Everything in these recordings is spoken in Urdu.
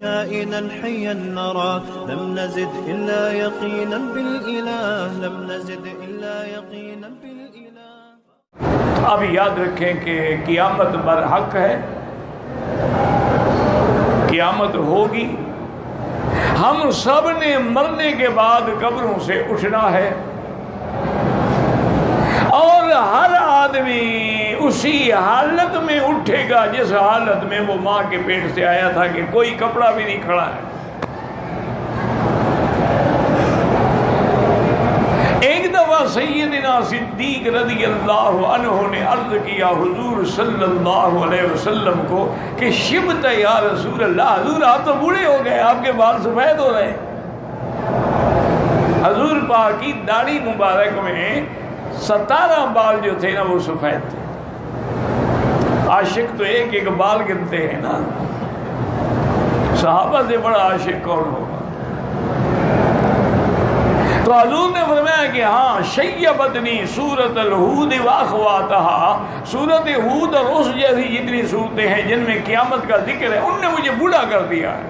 كائنا حيا نرى لم نزد إلا يقينا بالإله لم نزد إلا يقينا بالإله. اب یاد رکھیں کہ قیامت برحق ہے، قیامت ہوگی، ہم سب نے مرنے کے بعد قبروں سے اٹھنا ہے، اور ہر آدمی اسی حالت میں اٹھے گا جس حالت میں وہ ماں کے پیٹ سے آیا تھا، کہ کوئی کپڑا بھی نہیں کھڑا ہے۔ ایک دفعہ سیدنا صدیق رضی اللہ عنہ نے عرض کیا حضور صلی اللہ علیہ وسلم کو کہ شبت یا رسول اللہ، حضور آپ تو بوڑھے ہو گئے، آپ کے بال سفید ہو رہے ہیں۔ حضور پاک کی داڑھی مبارک میں 17 بال جو تھے نا وہ سفید تھے۔ عاشق تو ایک ایک بال گنتے ہیں نا، صحابہ سے بڑا عاشق کون ہوگا؟ تو حضور نے فرمایا کہ ہاں شیبتنی سورۃ الہود واخواتہا، سورۃ ہود اور اس جیسی جتنی صورتیں ہیں جن میں قیامت کا ذکر ہے ان نے مجھے بوڑھا کر دیا ہے۔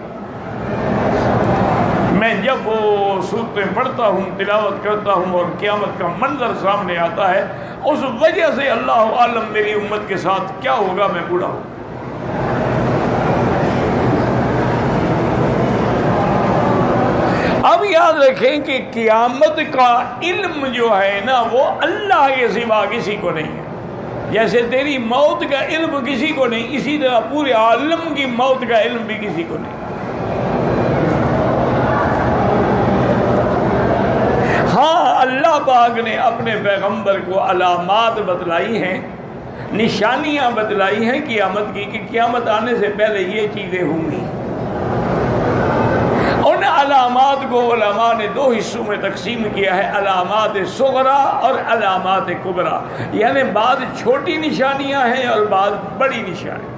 میں جب وہ صورتیں پڑھتا ہوں، تلاوت کرتا ہوں اور قیامت کا منظر سامنے آتا ہے، اس وجہ سے اللہ عالم میری امت کے ساتھ کیا ہوگا، میں بوڑھا ہوں۔ اب یاد رکھیں کہ قیامت کا علم جو ہے نا وہ اللہ کے سوا کسی کو نہیں ہے۔ جیسے تیری موت کا علم کسی کو نہیں، اسی طرح پورے عالم کی موت کا علم بھی کسی کو نہیں۔ ہاں اللہ پاک نے اپنے پیغمبر کو علامات بتلائی ہیں، نشانیاں بتلائی ہیں قیامت کی، کہ قیامت آنے سے پہلے یہ چیزیں ہوں گی۔ ان علامات کو علماء نے 2 حصوں میں تقسیم کیا ہے، علامات صغرا اور علامات کبرا، یعنی بعض چھوٹی نشانیاں ہیں اور بعض بڑی نشانیاں،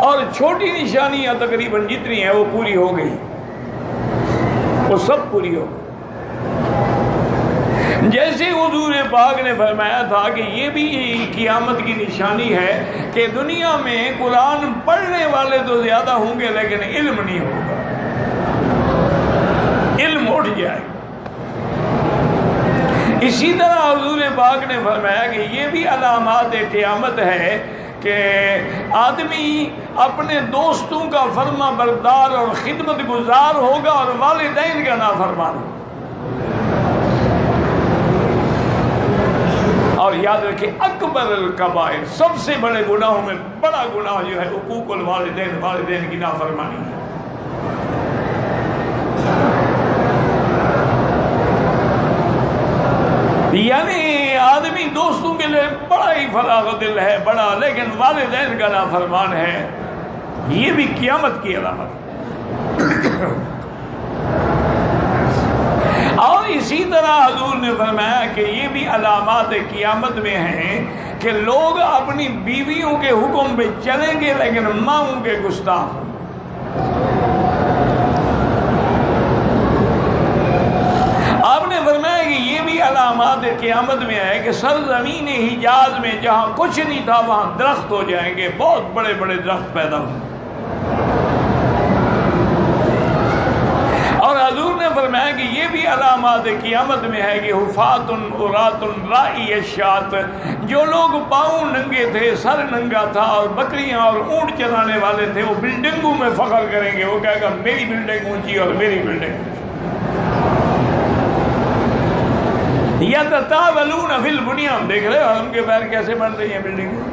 اور چھوٹی نشانیاں تقریباً جتنی ہیں وہ پوری ہو گئی، وہ سب پوری ہو گئی۔ جیسے حضور پاک نے فرمایا تھا کہ یہ بھی قیامت کی نشانی ہے کہ دنیا میں قرآن پڑھنے والے تو زیادہ ہوں گے لیکن علم نہیں ہوگا، علم اٹھ جائے گا۔ اسی طرح حضور پاک نے فرمایا کہ یہ بھی علامات قیامت ہے کہ آدمی اپنے دوستوں کا فرما بردار اور خدمت گزار ہوگا اور والدین کا نافرمان ہوگا۔ اور یاد رکھیں اکبر الکبائر، سب سے بڑے گناہوں میں بڑا گناہ جو ہے حقوق الوالدین، والدین کی نافرمانی ہے۔ یعنی آدمی دوستوں کے لیے بڑا ہی فراغ دل ہے بڑا، لیکن والدین کا نافرمان ہے، یہ بھی قیامت کی علامت ہے۔ اور اسی طرح حضور نے فرمایا کہ یہ بھی علامات قیامت میں ہیں کہ لوگ اپنی بیویوں کے حکم پہ چلیں گے لیکن ماؤں کے گستاخ۔ آپ نے فرمایا کہ یہ بھی علامات قیامت میں ہے کہ سرزمین حجاز میں جہاں کچھ نہیں تھا وہاں درخت ہو جائیں گے، بہت بڑے بڑے درخت پیدا ہوں۔ اور حضور نے فرمایا کہ یہ بھی علامات قیامت میں ہے کہ حفاۃ عراۃ راعی الشاۃ، جو لوگ پاؤں ننگے تھے، سر ننگا تھا اور بکریاں اور اونٹ چرانے والے تھے، وہ بلڈنگوں میں فخر کریں گے، وہ کہے گا میری بلڈنگ اونچی اور میری بلڈنگ۔ یتطاولون فی البنیان، دیکھ رہے ہو ان کے پیر کیسے بن رہی ہیں بلڈنگیں۔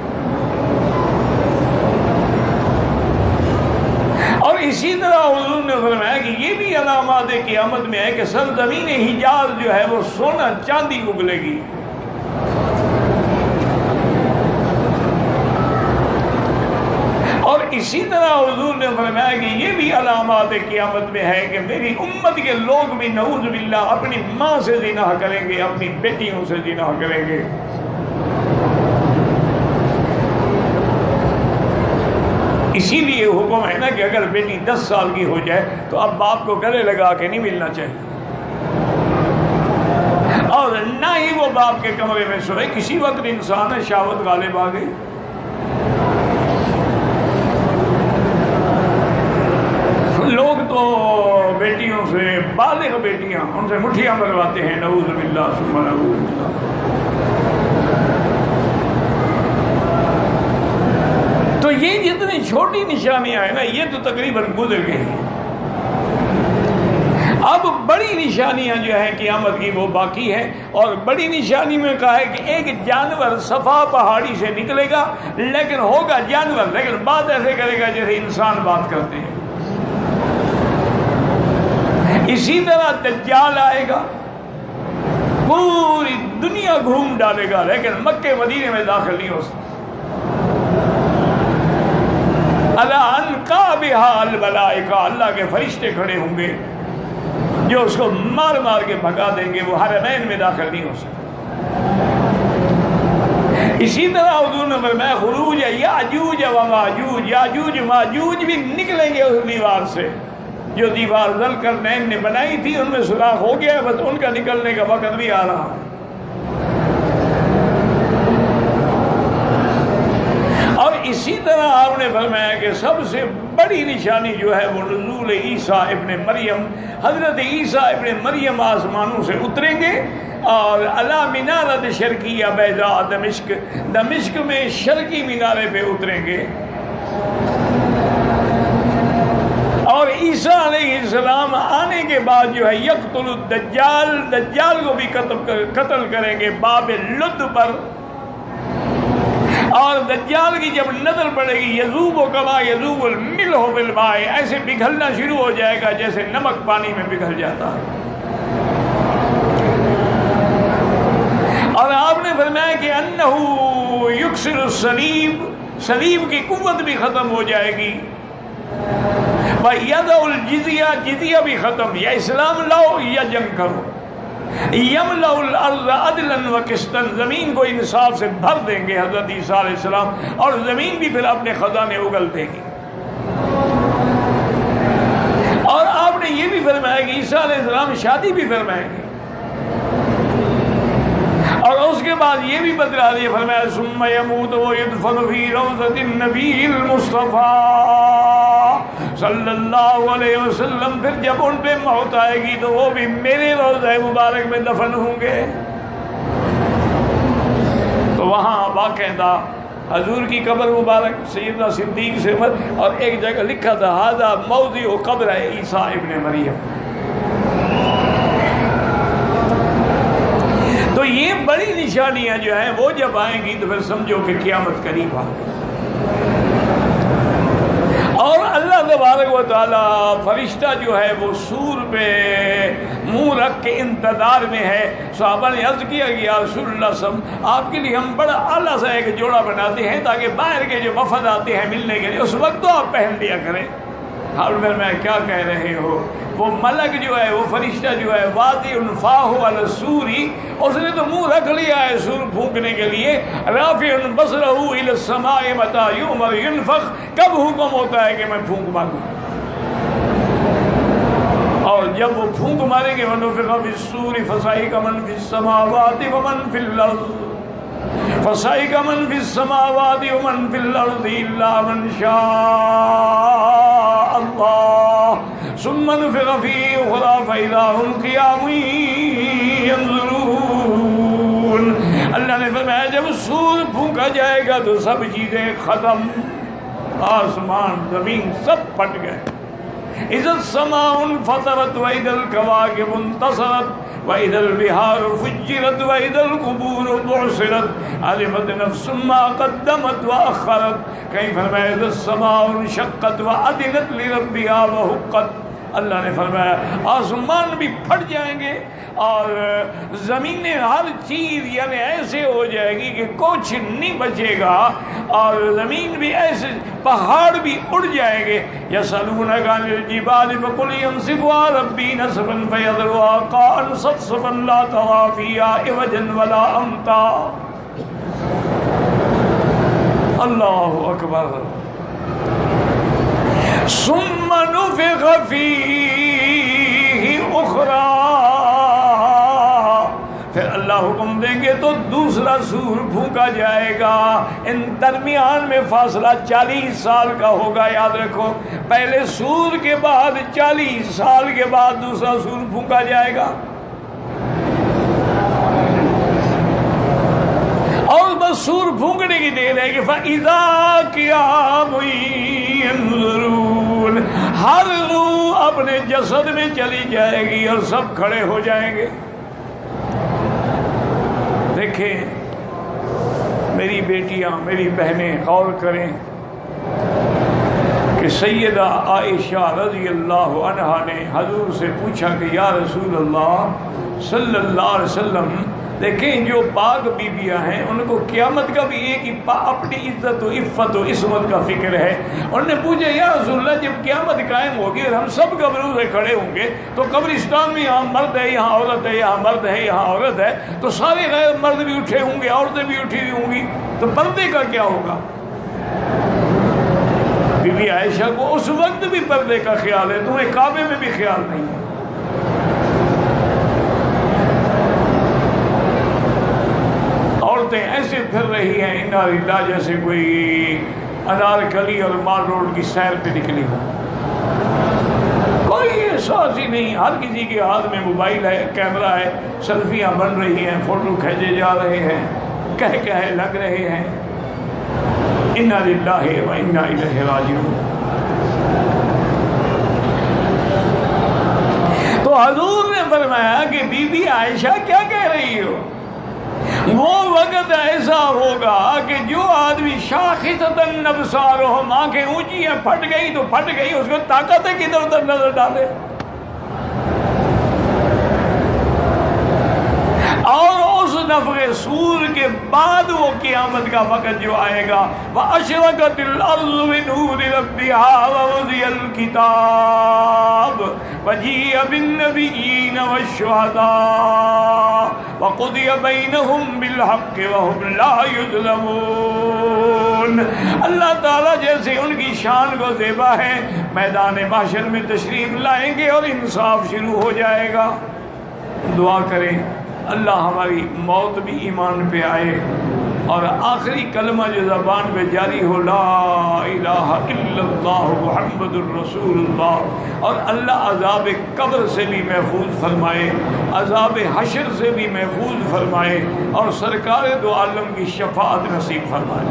اور اسی طرح حضور نے فرمایا کہ یہ بھی علامات قیامت میں ہے کہ سرزمین حجاز جو ہے وہ سونا چاندی اگلے گی۔ اور اسی طرح حضور نے فرمایا کہ یہ بھی علامات قیامت میں ہے کہ میری امت کے لوگ بھی نعوذ باللہ اپنی ماں سے زنا کریں گے، اپنی بیٹیوں سے زنا کریں گے۔ اسی لیے حکم ہے نا کہ اگر بیٹی 10 سال کی ہو جائے تو اب باپ کو گلے لگا کے نہیں ملنا چاہیے، اور نہ ہی وہ باپ کے کمرے میں سوئے۔ کسی وقت انسان ہے شہوت غالب آ گئی، بالغ بیٹیاں ان سے مٹھیاں مرواتے ہیں، نعوذ باللہ ثم نعوذ باللہ۔ تو یہ جتنی چھوٹی نشانیاں ہیں نا یہ تو تقریباً گزر گئی ہیں۔ اب بڑی نشانیاں جو ہیں قیامت کی وہ باقی ہے، اور بڑی نشانی میں کہا ہے کہ ایک جانور صفا پہاڑی سے نکلے گا، لیکن ہوگا جانور، لیکن بات ایسے کرے گا جیسے انسان بات کرتے ہیں۔ اسی طرح دجال آئے گا، پوری دنیا گھوم ڈالے گا، لیکن مکے مدینے میں داخل نہیں ہو سکتا۔ الملائکہ، اللہ کے فرشتے کھڑے ہوں گے جو اس کو مار مار کے بھگا دیں گے، وہ حرمین میں داخل نہیں ہو سکتا۔ اسی طرح حضور نے فرمایا خروج یاجوج و ماجوج، یاجوج ماجوج بھی نکلیں گے اس دیوار سے، جو دیوار ذوالقرنین نے بنائی تھی ان میں سوراخ ہو گیا، بس ان کا نکلنے کا وقت بھی آ رہا ہے۔ اور اسی طرح آپ نے فرمایا کہ سب سے بڑی نشانی جو ہے وہ نزول عیسیٰ ابن مریم، حضرت عیسیٰ ابن مریم آسمانوں سے اتریں گے اور علی منارۃ شرقیہ بیضاء دمشق، دمشق میں شرقی مینارے پہ اتریں گے، اور عیسیٰ علیہ السلام آنے کے بعد جو ہے یقتل الدجال، دجال کو بھی قتل کریں گے باب لد پر، اور دجال کی جب نظر پڑے گی یذوب کما یذوب الملح فی الماء، ایسے پگھلنا شروع ہو جائے گا جیسے نمک پانی میں پگھل جاتا ہے۔ اور آپ نے فرمایا کہ انہ یکسر الصلیب، صلیب کی قوت بھی ختم ہو جائے گی، وَيَدَعُ الْجِزْيَةَ، جزیہ بھی ختم، یا اسلام لاؤ یا جنگ کرو، یملأ الارض عدلا وقسطا، زمین کو انصاف سے بھر دیں گے حضرت عیسیٰ علیہ السلام، اور زمین بھی پھر اپنے خزانے اگل دے گی۔ اور آپ نے یہ بھی فرمایا کہ عیسیٰ علیہ السلام شادی بھی فرمائیں گے، اور اس کے بعد یہ بھی بتلا دیا، فرمایا ثم يموت ويدفن في روضة النبي المصطفى صلی اللہ علیہ وسلم، پھر جب ان پہ موت آئے گی تو وہ بھی میرے روضہ مبارک میں دفن ہوں گے۔ تو وہاں باقاعدہ حضور کی قبر مبارک سیدنا صدیق سے اور ایک جگہ لکھا تھا ھذا موضع قبر عیسیٰ ابن مریم۔ تو یہ بڑی نشانیاں جو ہیں وہ جب آئیں گی تو پھر سمجھو کہ قیامت قریب آ گئی۔ اور اللہ تبارک و تعالیٰ فرشتہ جو ہے وہ سور پہ منہ رکھ کے انتظار میں ہے۔ صحابہ نے عرض کیا کہ یا رسول اللہ صلی اللہ علیہ وسلم، آپ کے لیے ہم بڑا اعلیٰ سا ایک جوڑا بناتے ہیں تاکہ باہر کے جو وفد آتے ہیں ملنے کے لیے اس وقت تو آپ پہن لیا کریں۔ میں کیا کہہ رہے ہو، وہ ملک جو ہے، وہ فرشتہ جو ہے واضع فاہ علی السور، اس نے تو منہ رکھ لیا ہے سور پھونکنے کے لیے، رافع بصرہ الی السماء متی یؤمر ینفخ، کب حکم ہوتا ہے کہ میں پھونک ماروں، اور جب وہ پھونک ماریں گے ونفخ فی الصور فصعق من فی السماوات ومن فی الارض، فصعق من فی السماوات ومن فی الارض الا من شاء اللہ ثم نفخ فیہ اخری فاذا هم قیام ینظرون۔ اللہ نے فرمایا جب سور پھونکا جائے گا تو سب چیزیں ختم، آسمان زمین سب پھٹ گئے، اذا السماء انفطرت واذا الكواكب انتصرت واذا البحار فجرت واذا القبور بعثرت علمت نفس ما قدمت واخرت، کہیں فرمایا اذا السماء انشقت واذنت لربها وحقت۔ اللہ نے فرمایا آسمان بھی پھٹ جائیں گے اور زمینیں ہر چیز یعنی ایسے ہو جائے گی کہ کچھ نہیں بچے گا، اور زمین بھی ایسے، پہاڑ بھی اڑ جائیں گے۔ یسألونک عن الجبال فقل ينسفها ربی نسفا فیذرها قاعا صفصفا لا ترى فیہا عوجا ولا امتا۔ اللہ اکبر۔ ثم نفخ فیہ اخری، پھر اللہ حکم دیں گے تو دوسرا سور پھونکا جائے گا. ان درمیان میں فاصلہ 40 سال کا ہوگا. یاد رکھو، پہلے سور کے بعد 40 سال کے بعد دوسرا سور پھونکا جائے گا. اور بس سور پھونکنے کی دیر ہے کہ فَإِذَا قِيَامٌ يَنظُرُونَ، ہر روح اپنے جسد میں چلی جائے گی اور سب کھڑے ہو جائیں گے. دیکھیں میری بیٹیاں، میری بہنیں، غور کریں کہ سیدہ عائشہ رضی اللہ عنہا نے حضور سے پوچھا کہ یا رسول اللہ صلی اللہ علیہ وسلم، دیکھیں جو پاک بیویاں ہیں ان کو قیامت کا بھی ایک ہی اپنی عزت و عفت و عصمت کا فکر ہے. انہوں نے پوچھا یا رسول اللہ جب قیامت قائم ہوگی اور ہم سب قبروں سے کھڑے ہوں گے تو قبرستان میں یہاں مرد ہے، یہاں عورت ہے، یہاں مرد ہے، یہاں عورت ہے، تو سارے غیر مرد بھی اٹھے ہوں گے، عورتیں بھی اٹھی ہوئی ہوں گی، تو پردے کا کیا ہوگا؟ بی بی عائشہ کو اس وقت بھی پردے کا خیال ہے، تمہیں کعبے میں بھی خیال نہیں ہے. عورتیں ایسے پھر رہی ہیں انا للہ جیسے کوئی انارکلی اور مال روڈ کی سیر پہ نکلی ہو. کوئی احساس ہی نہیں. ہر کسی کے ہاتھ میں موبائل ہے، کیمرہ ہے، سیلفیاں بن رہی ہیں، فوٹو کھینچے جا رہے ہیں، کہے لگ رہے ہیں. انا للہ و انا الیہ راجعون. تو حضور نے فرمایا کہ بی بی عائشہ کیا کہہ رہی ہو؟ وہ وقت ایسا ہوگا کہ جو آدمی شاخصتاً ابصارہم، آنکھیں اونچی ہیں، پھٹ گئی تو پھٹ گئی، اس کو طاقت ہے کہ ادھر ادھر نظر ڈالے. اور اس نفخ سور کے بعد وہ قیامت کا وقت جو آئے گا، وَأَشْرَقَتِ الْأَرْضُ بِنُورِ رَبِّهَا وَوُضِعَ الْكِتَابُ وَجِيءَ بِالنَّبِيِّينَ وَالشُّهَدَاءِ وَقُضِيَ بَيْنَهُم بِالْحَقِّ وَهُمْ لَا يُظْلَمُونَ. اللہ تعالیٰ جیسے ان کی شان کو زیبا ہے، میدان محشر میں تشریف لائیں گے اور انصاف شروع ہو جائے گا. دعا کریں اللہ ہماری موت بھی ایمان پہ آئے اور آخری کلمہ جو زبان پہ جاری ہو لا الہ الا اللہ محمد الرسول اللہ. اور اللہ عذاب قبر سے بھی محفوظ فرمائے، عذاب حشر سے بھی محفوظ فرمائے اور سرکار دو عالم کی شفاعت نصیب فرمائے.